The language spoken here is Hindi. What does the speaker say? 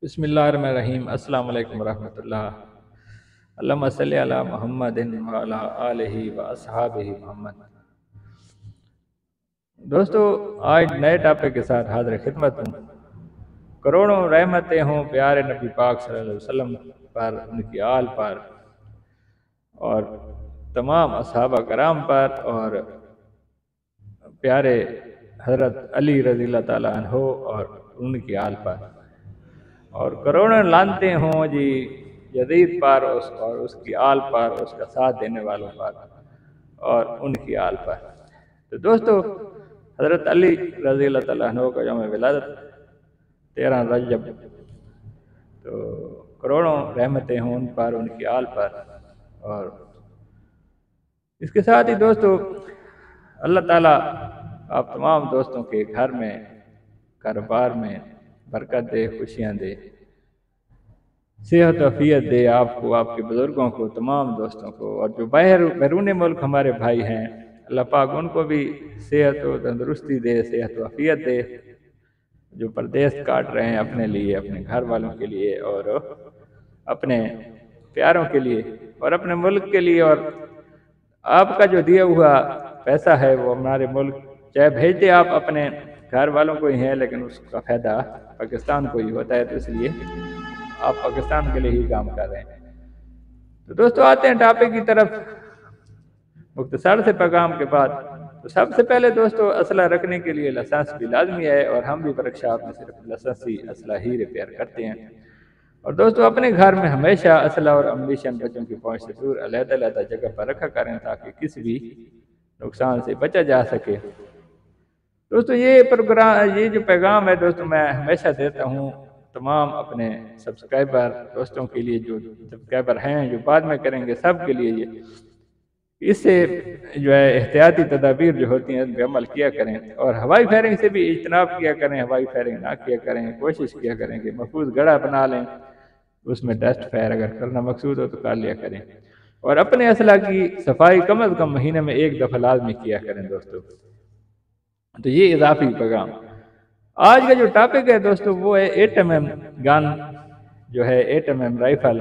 बिस्मिल्लाहिर्रहमानिर्रहीम। अस्सलाम वालेकुम रहमतुल्लाह। अल्लाहुम्मा सल्लि अला मुहम्मदिन व अला आलिहि व अस्हाबिहि मुहम्मद। दोस्तों, आज नए टॉपिक के साथ हाजिर खिदमत हूँ। करोड़ों रहमतें हों प्यारे नबी पाक सल्लल्लाहु अलैहि वसल्लम पर, उनकी आल पर और तमाम असहाबा कराम पर और प्यारे हज़रत अली रज़ी अल्लाह ताला अन्हो और उनकी आल पर, और करोड़ों लानते हों जी यजीद पर और उसकी आल पर, उसका साथ देने वालों पर और उनकी आल पर। तो दोस्तों, हज़रत अली रज़ी अल्लाह ताला अन्हो का यौम विलादत 13 रजब, तो करोड़ों रहमतें हों उन पर, उनकी आल पर। और इसके साथ ही दोस्तों, अल्लाह ताला आप तमाम दोस्तों के घर में, कारोबार में बरकत दे, खुशियाँ दे, सेहत अफियत दे आपको, आपके बुज़ुर्गों को, तमाम दोस्तों को। और जो बैरून मुल्क हमारे भाई हैं, अल्लाह पाक उनको भी सेहत व तंदुरुस्ती दे, सेहत व अफियत दे। जो परदेश काट रहे हैं अपने लिए, अपने घर वालों के लिए और अपने प्यारों के लिए और अपने मुल्क के लिए। और आपका जो दिया हुआ पैसा है वो हमारे मुल्क, चाहे भेजते आप अपने घर वालों को ही हैं, लेकिन उसका फ़ायदा पाकिस्तान को ही होता है, तो इसलिए आप पाकिस्तान के लिए ही काम कर रहे हैं। तो दोस्तों, आते हैं टॉपिक की तरफ मुख्तसर से पैगाम के बाद। तो सबसे पहले दोस्तों, असला रखने के लिए लाइसेंस भी लाजमी है, और हम भी वर्कशॉप में सिर्फ लाइसेंसी असला ही रिपेयर करते हैं। और दोस्तों, अपने घर में हमेशा असला और अम्बिशन बच्चों की पहुंच से दूर अलग-अलग जगह पर रखा करें, ताकि किसी भी नुकसान से बचा जा सके। दोस्तों, ये जो पैगाम है दोस्तों, मैं हमेशा देता हूँ तमाम अपने सब्सक्राइबर दोस्तों के लिए, जो सब्सक्राइबर हैं, जो बाद में करेंगे, सब के लिए ये इससे जो है एहतियाती तदाबीर जो होती हैं उन पर अमल किया करें। और हवाई फायरिंग से भी इज्तनाब किया करें, हवाई फायरिंग ना किया करें, कोशिश किया करें कि महफूज गड़ा बना लें, उसमें टेस्ट फायर अगर करना मकसूद हो तो कर लिया करें। और अपने असला की सफाई कम अज़ कम महीने में एक दफ़ा लाजमी किया करें दोस्तों। तो ये इजाफी पैगाम। आज का जो टॉपिक है दोस्तों, वो है 8mm गन, जो है 8mm राइफल।